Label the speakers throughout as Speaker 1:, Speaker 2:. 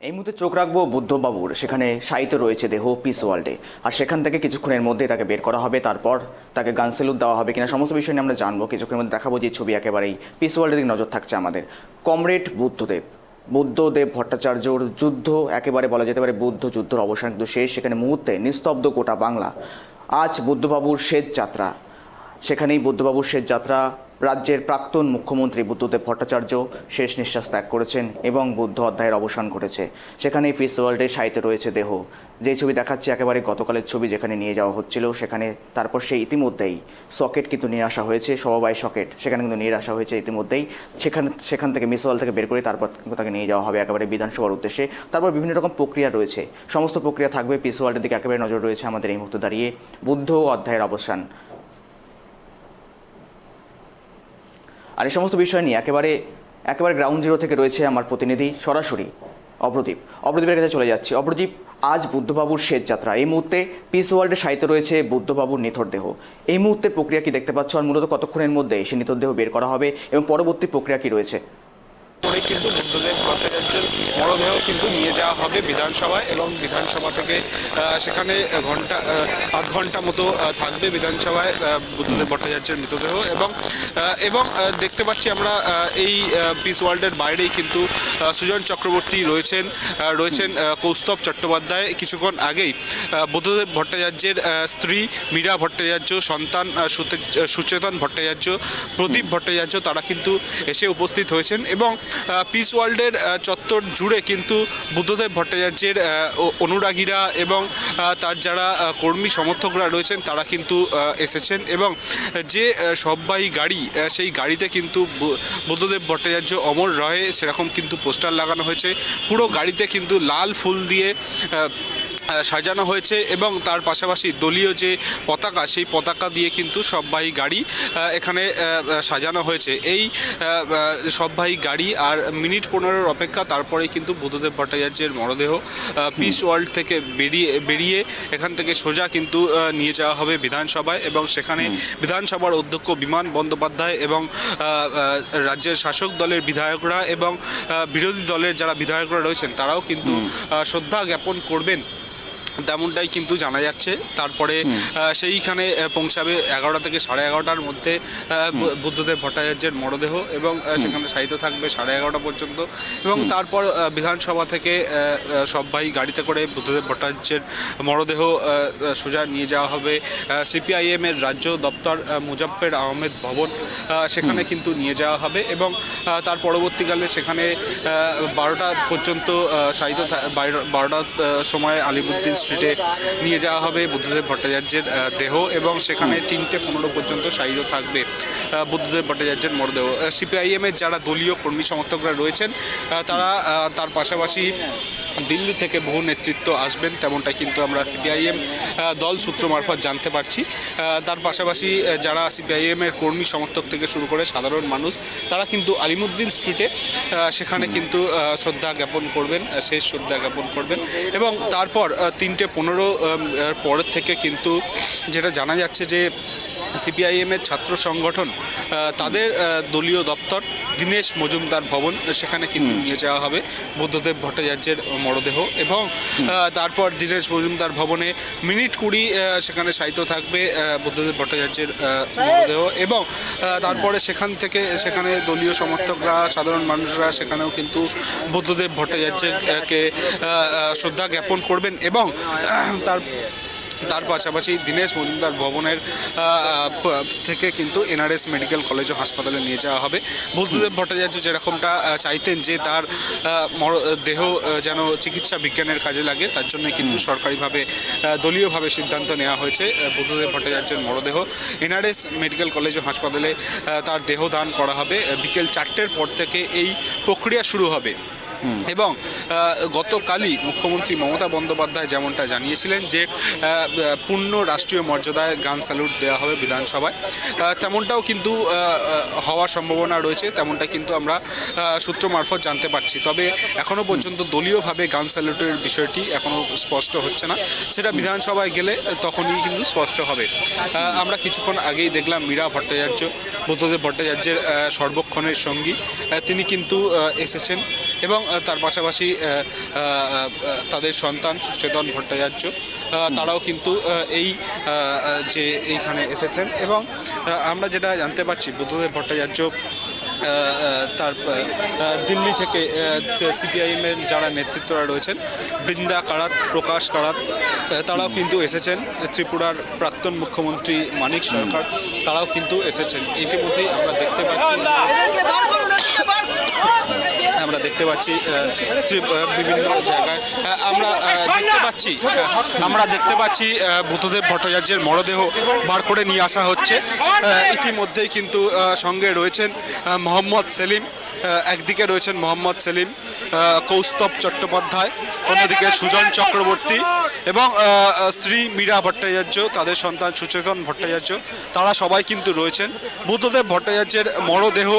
Speaker 1: এই মুহূর্তে চোখ রাখবো বুদ্ধবাবুর, সেখানে শায়িত রয়েছে দেহ পিস ওয়ার্ল্ডে। আর সেখান থেকে কিছুক্ষণের মধ্যে তাকে বের করা হবে, তারপর তাকে গান সেলুট দেওয়া হবে কিনা সমস্ত বিষয় নিয়ে আমরা জানবো। কিছুক্ষণের মধ্যে দেখাবো যে ছবি একেবারেই পিস ওয়ার্ল্ডের দিকে নজর থাকছে আমাদের। কমরেড বুদ্ধদেব ভট্টাচার্যর যুদ্ধ, একেবারে বলা যেতে পারে বুদ্ধ যুদ্ধর অবসান কিন্তু শেষ। সেখানে মুহূর্তে নিস্তব্ধ গোটা বাংলা। আজ বুদ্ধবাবুর শেষ যাত্রা, সেখানেই বুদ্ধবাবুর শেষ যাত্রা। রাজ্যের প্রাক্তন মুখ্যমন্ত্রী বুদ্ধদেব ভট্টাচার্য শেষ নিঃশ্বাস ত্যাগ করেছেন এবং বুদ্ধ অধ্যায়ের অবসান ঘটেছে। সেখানেই পিস ওয়ার্ল্ডে শায়িত রয়েছে দেহ। যে ছবি দেখাচ্ছে একেবারে গতকালের ছবি, যেখানে নিয়ে যাওয়া হচ্ছিল সেখানে, তারপর সেই ইতিমধ্যেই সকেট কিন্তু নিয়ে আসা হয়েছে, সমবায় সকেট সেখানে কিন্তু নিয়ে আসা হয়েছে ইতিমধ্যেই। সেখান থেকে মিস ওয়ার্ল্ড থেকে বের করে তারপর তাকে নিয়ে যাওয়া হবে একেবারে বিধানসভার উদ্দেশ্যে। তারপর বিভিন্ন রকম প্রক্রিয়া রয়েছে, সমস্ত প্রক্রিয়া থাকবে। পিস ওয়ার্ল্ডের দিকে একেবারে নজর রয়েছে আমাদের এই মুহূর্তে দাঁড়িয়ে। বুদ্ধ অধ্যায়ের অবসান আর এই সমস্ত বিষয় নিয়ে একেবারে গ্রাউন্ড জিরো থেকে রয়েছে আমার প্রতিনিধি সরাসরি অপরদীপের কাছে চলে যাচ্ছি। অপরদীপ, আজ বুদ্ধবাবুর শেষ যাত্রা, এই মুহূর্তে পিস ওয়ার্ল্ডে শায়িত রয়েছে বুদ্ধবাবুর নিথর দেহ। এই মুহূর্তে প্রক্রিয়া কি দেখতে পাচ্ছ, আর মূলত কতক্ষণের মধ্যে সে নিথর দেহ বের করা হবে এবং পরবর্তী প্রক্রিয়া কি রয়েছে?
Speaker 2: করে কিন্তু বুদ্ধদেব ভট্টাচার্যের মরদেহ কিন্তু নিয়ে যাওয়া হবে বিধানসভায়, এবং বিধানসভা থেকে সেখানে আধ ঘন্টা মতো থাকবে বিধানসভায় বুদ্ধদেব ভট্টাচার্যের মৃতদেহ। এবং দেখতে পাচ্ছি আমরা এই পিস ওয়ার্ল্ডের বাইরেই কিন্তু সুজন চক্রবর্তী রয়েছেন কৌস্তব চট্টোপাধ্যায়। কিছুক্ষণ আগেই বুদ্ধদেব ভট্টাচার্যের স্ত্রী মীরা ভট্টাচার্য, সন্তান সুচেতন ভট্টাচার্য, প্রদীপ ভট্টাচার্য, তারা কিন্তু এসে উপস্থিত হয়েছেন। এবং পিস ওয়ার্ল্ডের চত্বর জুড়ে কিন্তু বুদ্ধদেব ভট্টাচার্যের অনুরাগীরা এবং তার যারা কর্মী সমর্থকরা রয়েছেন তারা কিন্তু এসেছেন। এবং যে সববাই গাড়ি, সেই গাড়িতে কিন্তু বুদ্ধদেব ভট্টাচার্য অমর রহে সেরকম কিন্তু পোস্টার লাগানো হয়েছে। পুরো গাড়িতে কিন্তু লাল ফুল দিয়ে সাজানো হয়েছে, এবং তার পাশাপাশি দলীয় যে পতাকা, সেই পতাকা দিয়ে কিন্তু সববাহী গাড়ি এখানে সাজানো হয়েছে। এই সববাহী গাড়ি আর মিনিট 15 অপেক্ষা, তারপরেই কিন্তু বুদ্ধদেব ভট্টাচার্যের মরদেহ পিস ওয়ার্ল্ড থেকে বেরিয়ে এখান থেকে সোজা কিন্তু নিয়ে যাওয়া হবে বিধানসভায়। এবং সেখানে বিধানসভার অধ্যক্ষ বিমান বন্দ্যোপাধ্যায় এবং রাজ্যের শাসক দলের বিধায়করা এবং বিরোধী দলের যারা বিধায়করা রয়েছেন তারাও কিন্তু শ্রদ্ধা জ্ঞাপন করবেন, তেমনটাই কিন্তু জানা যাচ্ছে। তারপরে সেইখানে পৌঁছাবে 11টা থেকে 11:30টার মধ্যে বুদ্ধদেব ভট্টাচার্যের মরদেহ, এবং সেখানে শায়িত থাকবে 11:30টা পর্যন্ত। এবং তারপর বিধানসভা থেকে সববাহী গাড়িতে করে বুদ্ধদেব ভট্টাচার্যের মরদেহ সোজা নিয়ে যাওয়া হবে সিপিআইএম এর রাজ্য দপ্তর মুজাফফর আহমেদ ভবন, সেখানে কিন্তু নিয়ে যাওয়া হবে। এবং তার পরবর্তীকালে সেখানে 12টা পর্যন্ত শায়িত 12টার সময় আলিমুদ্দিন স্ট্রিটে নিয়ে যাওয়া হবে বুদ্ধদেব ভট্টাচার্যের দেহ, এবং সেখানে 3:15 পর্যন্ত শায়িত থাকবে বুদ্ধদেব ভট্টাচার্যের মরদেহ। সিপিআইএমের যারা দলীয় কর্মী সমর্থকরা রয়েছেন তারা, তার পাশাপাশি দিল্লি থেকে বহু নেতৃত্ব আসবেন, তেমনটা কিন্তু আমরা সিপিআইএম দল সূত্র মারফত জানতে পারছি। তার পাশাপাশি যারা সিপিআইএমের কর্মী সমর্থক থেকে শুরু করে সাধারণ মানুষ, তারা কিন্তু আলিমুদ্দিন স্ট্রিটে সেখানে কিন্তু শ্রদ্ধা জ্ঞাপন করবেন, শেষ শ্রদ্ধা জ্ঞাপন করবেন। এবং তারপর 3:15 পরের থেকে কিন্তু যেটা জানা যাচ্ছে যে সিপিআইএমের ছাত্র সংগঠন তাদের দলীয় দপ্তর দীনেশ মজুমদার ভবন, সেখানে কিন্তু নিয়ে যাওয়া হবে বুদ্ধদেব ভট্টাচার্যের মরদেহ। এবং তারপর দীনেশ মজুমদার ভবনে মিনিট 20 সেখানে শায়িত থাকবে বুদ্ধদেব ভট্টাচার্যের মরদেহ। এবং তারপরে সেখানে দলীয় সমর্থকরা, সাধারণ মানুষরা সেখানেও কিন্তু বুদ্ধদেব ভট্টাচার্যকে শ্রদ্ধা জ্ঞাপন করবেন। এবং তার পাশাপাশি দীনেশ মজুমদার ভবনের থেকে কিন্তু এনআরএস মেডিকেল কলেজ ও হাসপাতালে নিয়ে যাওয়া হবে। বুদ্ধদেব ভট্টাচার্য যেরকমটা চাইতেন যে তার দেহ যেন চিকিৎসা বিজ্ঞানের কাজে লাগে, তার জন্য কিন্তু সরকারিভাবে দলীয়ভাবে সিদ্ধান্ত নেওয়া হয়েছে বুদ্ধদেব ভট্টাচার্যের মরদেহ এনআরএস মেডিকেল কলেজ ও হাসপাতালে তার দেহ দান করা হবে। বিকেল 4টের পর থেকে এই প্রক্রিয়া শুরু হবে। এবং গতকালই মুখ্যমন্ত্রী মমতা বন্দ্যোপাধ্যায় যেমনটা জানিয়েছিলেন যে পূর্ণ রাষ্ট্রীয় মর্যাদায় গান স্যালুট দেওয়া হবে বিধানসভায়, তেমনটাও কিন্তু হওয়ার সম্ভাবনা রয়েছে, তেমনটা কিন্তু আমরা সূত্র মারফত জানতে পারছি। তবে এখনও পর্যন্ত দলীয়ভাবে গান স্যালুটের বিষয়টি এখনও স্পষ্ট হচ্ছে না, সেটা বিধানসভায় গেলে তখনই কিন্তু স্পষ্ট হবে। আমরা কিছুক্ষণ আগেই দেখলাম মীরা ভট্টাচার্য, বুদ্ধদেব ভট্টাচার্যের সর্বক্ষণের সঙ্গী, তিনি কিন্তু এসেছেন এবং তার পাশাপাশি তাদের সন্তান সুচেতন ভট্টাচার্য তারাও কিন্তু এই যে এইখানে এসেছেন। এবং আমরা যেটা জানতে পারছি বুদ্ধদেব ভট্টাচার্য তার দিল্লি থেকে সিপিআইএমের যারা নেতৃত্বরা রয়েছেন, বৃন্দা কারাত, প্রকাশ কারাত, তারাও কিন্তু এসেছেন। ত্রিপুরার প্রাক্তন মুখ্যমন্ত্রী মানিক সরকার তারাও কিন্তু এসেছেন। ইতিমধ্যেই আমরা দেখতে পাচ্ছি বিভিন্ন জায়গায় আমরা দেখতে পাচ্ছি বুদ্ধদেব ভট্টাচার্যের মরদেহ বার করে নিয়ে আসা হচ্ছে। ইতিমধ্যেই কিন্তু সঙ্গে রয়েছেন মোহাম্মদ সেলিম, একদিকে রয়েছেন মোহাম্মদ সেলিম, কৌস্তব চট্টোপাধ্যায়, অন্যদিকে সুজন চক্রবর্তী এবং স্ত্রী মীরা ভট্টাচার্য, তাদের সন্তান সুচেতন ভট্টাচার্য, তারা সবাই কিন্তু রয়েছেন। বুদ্ধদেব ভট্টাচার্যের মরদেহ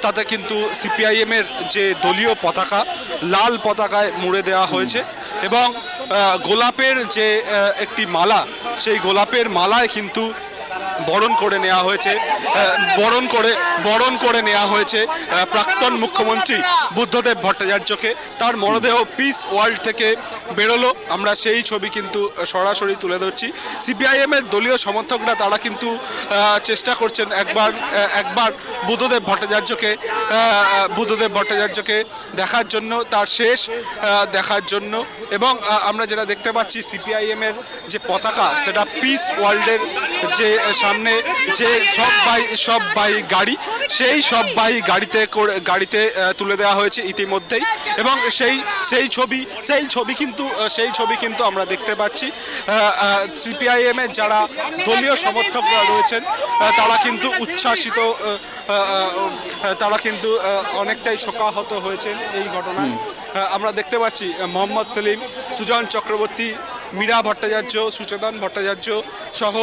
Speaker 2: তাতে কিন্তু সিপিআইএমের যে দলীয় পতাকা, লাল পতাকায় মুড়ে দেওয়া হয়েছে এবং গোলাপের যে একটি মালা, সেই গোলাপের মালায় কিন্তু বরণ করে নেওয়া হয়েছে প্রাক্তন মুখ্যমন্ত্রী বুদ্ধদেব ভট্টাচার্যকে। তার মরদেহ পিস ওয়ার্ল্ড থেকে বেরোলো, আমরা সেই ছবি কিন্তু সরাসরি তুলে ধরছি। সিপিআইএমের দলীয় সমর্থকরা তারা কিন্তু চেষ্টা করছেন একবার বুদ্ধদেব ভট্টাচার্যকে দেখার জন্য, তার শেষ দেখার জন্য। এবং আমরা যেটা দেখতে পাচ্ছি সিপিআইএমের যে পতাকা, সেটা পিস ওয়ার্ল্ডের যে সামনে যে সববাই গাড়ি, সেই সববাই গাড়িতে তুলে দেওয়া হয়েছে ইতিমধ্যেই। এবং সেই ছবি কিন্তু আমরা দেখতে পাচ্ছি সিপিআইএমের যারা দলীয় সমর্থকরা রয়েছেন তারা কিন্তু উচ্ছ্বাসিত, তারা কিন্তু অনেকটাই শোকাহত হয়েছেন এই ঘটনায়। আমরা দেখতে পাচ্ছি মোহাম্মদ সেলিম, সুজন চক্রবর্তী, মীরা ভট্টাচার্য, সুচেতন ভট্টাচার্য সহ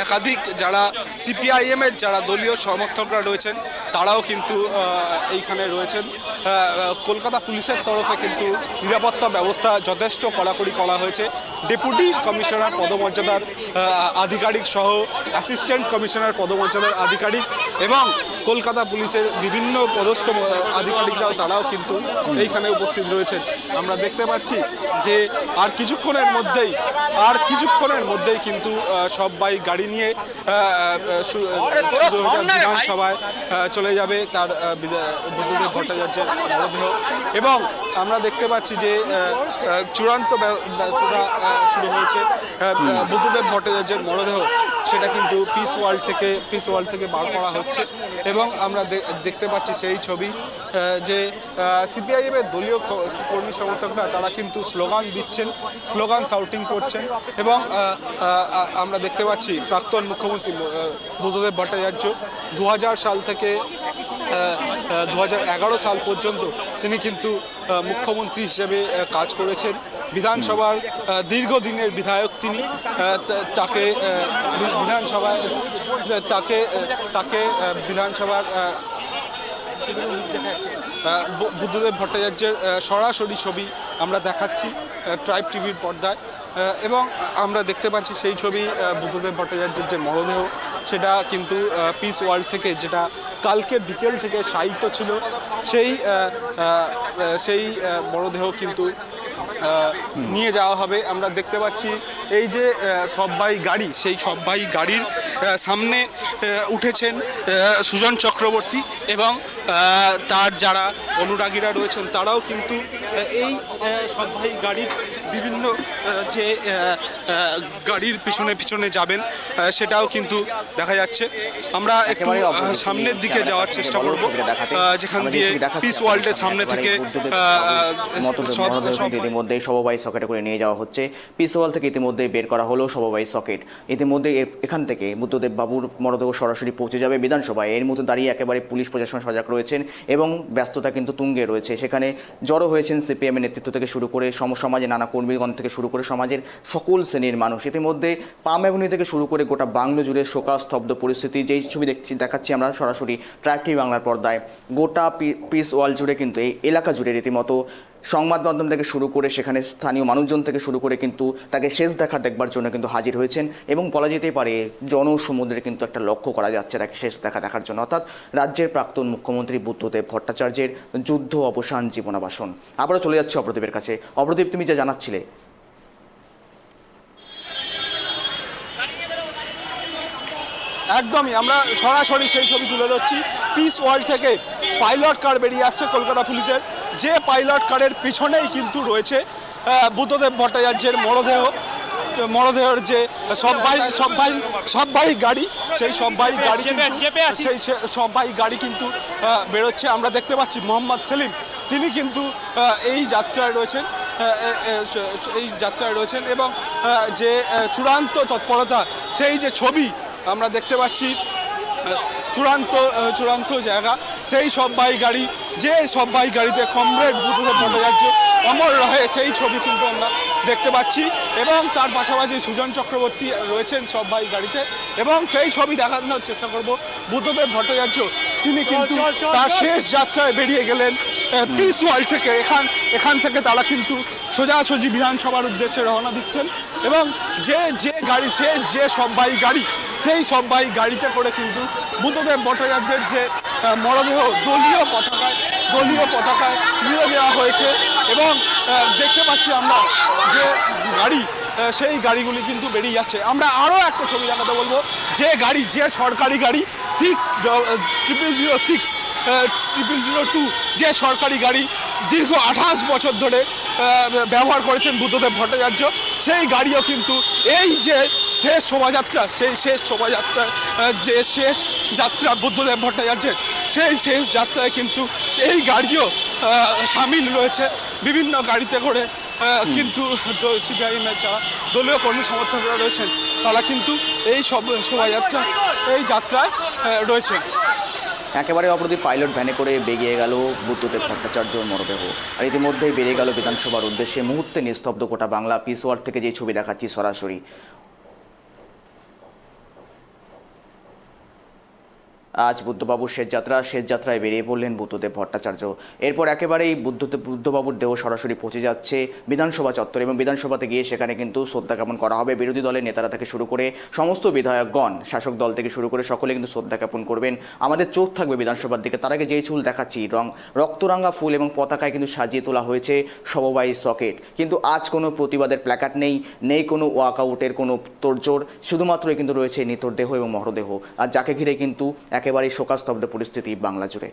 Speaker 2: একাধিক যারা সিপিআইএমের যারা দলীয় সমর্থকরা রয়েছেন তারাও কিন্তু এইখানে রয়েছেন। কলকাতা পুলিশের তরফে কিন্তু নিরাপত্তা ব্যবস্থা যথেষ্ট কড়াকড়ি করা হয়েছে। ডেপুটি কমিশনার পদমর্যাদার আধিকারিক সহ অ্যাসিস্ট্যান্ট কমিশনার পদমর্যাদার আধিকারিক এবং কলকাতা পুলিশের বিভিন্ন পদস্থ আধিকারিকরাও তারাও কিন্তু এইখানে উপস্থিত রয়েছেন। আমরা দেখতে পাচ্ছি যে আর কিছুক্ষণের মধ্যেই কিন্তু সবাই গাড়ি নিয়ে বিধানসভায় চলে যাবে তার বুদ্ধদেব ভট্টাচার্যের মরদেহ। এবং আমরা দেখতে পাচ্ছি যে চূড়ান্ত ব্যস্ততা শুরু হয়েছে। বুদ্ধদেব ভট্টাচার্যের মরদেহ সেটা কিন্তু পিস ওয়ার্ল্ড থেকে বার করা হচ্ছে। এবং আমরা দেখতে পাচ্ছি সেই ছবি যে সিপিআইএমের দলীয় কর্মী সমর্থকরা তারা কিন্তু স্লোগান শাউটিং করছেন। এবং আমরা দেখতে পাচ্ছি প্রাক্তন মুখ্যমন্ত্রী বুদ্ধদেব ভট্টাচার্য 2000 সাল থেকে 2011 সাল পর্যন্ত তিনি কিন্তু মুখ্যমন্ত্রী হিসেবে কাজ করেছেন। বিধানসভার দীর্ঘদিনের বিধায়ক তিনি। তাকে বিধানসভার বুদ্ধদেব ভট্টাচার্যের সরাসরি ছবি আমরা দেখাচ্ছি ট্রাইব টিভির পর্দায়। এবং আমরা দেখতে পাচ্ছি সেই ছবি বুদ্ধদেব ভট্টাচার্যের যে মরদেহ সেটা কিন্তু পিস ওয়ার্ল্ড থেকে, যেটা কালকে বিকেল থেকে শায়িত ছিল, সেই মরদেহ কিন্তু নিয়ে যাওয়া হবে। আমরা দেখতে পাচ্ছি এই যে সববাই গাড়ি, সেই সববাই গাড়ির সামনে উঠেছেন সুজন চক্রবর্তী এবং তার যারা অনুরাগীরা রয়েছেন তারাও কিন্তু এই সববাই গাড়ির বিভিন্ন যে গাড়ির পিছনে যাবেন সেটাও কিন্তু দেখা যাচ্ছে। আমরা একটু সামনের দিকে যাওয়ার চেষ্টা করব, যেখান দিয়ে পিস ওয়ার্ল্ডের সামনে থেকে
Speaker 1: ইতিমধ্যেই সমবায় সকেটে করে নিয়ে যাওয়া হচ্ছে। পিস ওয়ার্ল্ড থেকে ইতিমধ্যেই বের করা হলো সমবায় সকেট। ইতিমধ্যে এখান থেকে বুদ্ধদেব বাবুর মরদেহ সরাসরি পৌঁছে যাবে বিধানসভায়। এর মধ্যে দাঁড়িয়ে একেবারে পুলিশ প্রশাসন সজাগ রয়েছেন এবং ব্যস্ততা কিন্তু তুঙ্গে রয়েছে। সেখানে জড়ো হয়েছেন সিপিএমের নেতৃত্ব থেকে শুরু করে সমাজে নানা কর্মীগণ থেকে শুরু করে সমাজের সকল শ্রেণীর মানুষ। ইতিমধ্যে পাম অ্যাভিনিউ থেকে শুরু করে গোটা বাংলা জুড়ে শোকাস্তব্ধ পরিস্থিতি। যেই ছবি দেখাচ্ছি আমরা সরাসরি ট্রাইব টিভি বাংলার পর্দায়, গোটা পিস ওয়ার্ল্ড জুড়ে কিন্তু এই এলাকা জুড়ে রীতিমতো সংবাদ মাধ্যম থেকে শুরু করে সেখানে স্থানীয় মানুষজন থেকে শুরু করে কিন্তু তাকে শেষ দেখবার জন্য কিন্তু হাজির হয়েছেন এবং বলা যেতেই পারে জনসমুদ্রে কিন্তু একটা লক্ষ্য করা যাচ্ছে তাকে শেষ দেখার জন্য, অর্থাৎ রাজ্যের প্রাক্তন মুখ্যমন্ত্রী বুদ্ধদেব ভট্টাচার্যের যুদ্ধ অবসান জীবনাবাসন। আবারও চলে যাচ্ছে অপ্রদীপের কাছে। অপ্রদীপ, তুমি যা জানাচ্ছিলে।
Speaker 3: একদমই আমরা সরাসরি সেই ছবি তুলে ধরছি পিস ওয়ার্ল্ড থেকে। পাইলট কার বেরিয়ে আসছে কলকাতা পুলিশের, যে পাইলট কারের পিছনেই কিন্তু রয়েছে বুদ্ধদেব ভট্টাচার্যের মরদেহের যে সববাহী গাড়ি, সেই সববাহী গাড়ি কিন্তু বেরোচ্ছে। আমরা দেখতে পাচ্ছি মোহাম্মদ সেলিম, তিনি কিন্তু এই যাত্রায় রয়েছেন এবং যে চূড়ান্ত তৎপরতা, সেই যে ছবি আমরা দেখতে পাচ্ছি, চূড়ান্ত জায়গা, সেই সববাহী গাড়ি, যে সববাহী গাড়িতে কমরেড বুদ্ধদেব ভট্টাচার্য অমর রহে, সেই ছবি কিন্তু আমরা দেখতে পাচ্ছি এবং তার পাশাপাশি সুজন চক্রবর্তী রয়েছেন সববাহী গাড়িতে এবং সেই ছবি দেখানোর চেষ্টা করব। বুদ্ধদেব ভট্টাচার্য তিনি কিন্তু তার শেষ যাত্রায় বেরিয়ে গেলেন পিস ওয়ার্ল্ড থেকে। এখান থেকে তারা কিন্তু সোজাসুজি বিধানসভার উদ্দেশ্যে রওনা দিচ্ছেন এবং যে সববাহী গাড়ি, সেই সববাহী গাড়িতে করে কিন্তু বুদ্ধদেব ভট্টাচার্যের যে মরদেহ দলীয় পতাকায় নিয়ে দেওয়া হয়েছে এবং দেখতে পাচ্ছি আমরা যে গাড়ি, সেই গাড়িগুলি কিন্তু বেরিয়ে যাচ্ছে। আমরা আরও একটা ছবি দেখাতে বলবো, যে সরকারি গাড়ি 6006 যে সরকারি গাড়ি দীর্ঘ 28 বছর ধরে ব্যবহার করেছেন বুদ্ধদেব ভট্টাচার্য, সেই গাড়িও কিন্তু এই যে শেষ যাত্রা বুদ্ধদেব ভট্টাচার্যের, সেই শেষ যাত্রায় কিন্তু এই গাড়িও সামিল রয়েছে। বিভিন্ন গাড়িতে করে কিন্তু সিপিআইএমের যারা দলীয় কর্মী সমর্থকরা রয়েছেন, তারা কিন্তু এই যাত্রায় রয়েছেন।
Speaker 1: একেবারে অপ্রদীপ, পাইলট ভ্যানে করে বেরিয়ে গেল বুদ্ধদেব ভট্টাচার্যর মরদেহ, আর ইতিমধ্যেই বেরিয়ে গেল বিধানসভার উদ্দেশ্যে। মুহূর্তে নিস্তব্ধ গোটা বাংলা। পিস ওয়ার্ল্ড থেকে যে ছবি দেখাচ্ছি সরাসরি, আজ বুদ্ধবাবুর শেষ যাত্রায় বেরিয়ে পড়লেন বুদ্ধদেব ভট্টাচার্য। এরপর একেবারেই বুদ্ধবাবুর দেহ সরাসরি পৌঁছে যাচ্ছে বিধানসভা চত্বরে এবং বিধানসভাতে গিয়ে সেখানে কিন্তু শ্রদ্ধা জ্ঞাপন করা হবে। বিরোধী দলের নেতারা থেকে শুরু করে সমস্ত বিধায়কগণ, শাসক দল থেকে শুরু করে সকলে কিন্তু শ্রদ্ধা জ্ঞাপন করবেন। আমাদের চোখ থাকবে বিধানসভার দিকে। তার আগে যেই চুল দেখাচ্ছি, রক্তরাঙ্গা ফুল এবং পতাকায় কিন্তু সাজিয়ে তোলা হয়েছে সমবায়ী সকেট। কিন্তু আজ কোনো প্রতিবাদের প্ল্যাকার্ড নেই কোনো ওয়াকআউটের কোনো তোড়জোড়, শুধুমাত্রই কিন্তু রয়েছে নিথর দেহ এবং মরদেহ, আর যাকে ঘিরে কিন্তু একেবারেই শোকাস্তব্ধ পরিস্থিতি বাংলা জুড়ে।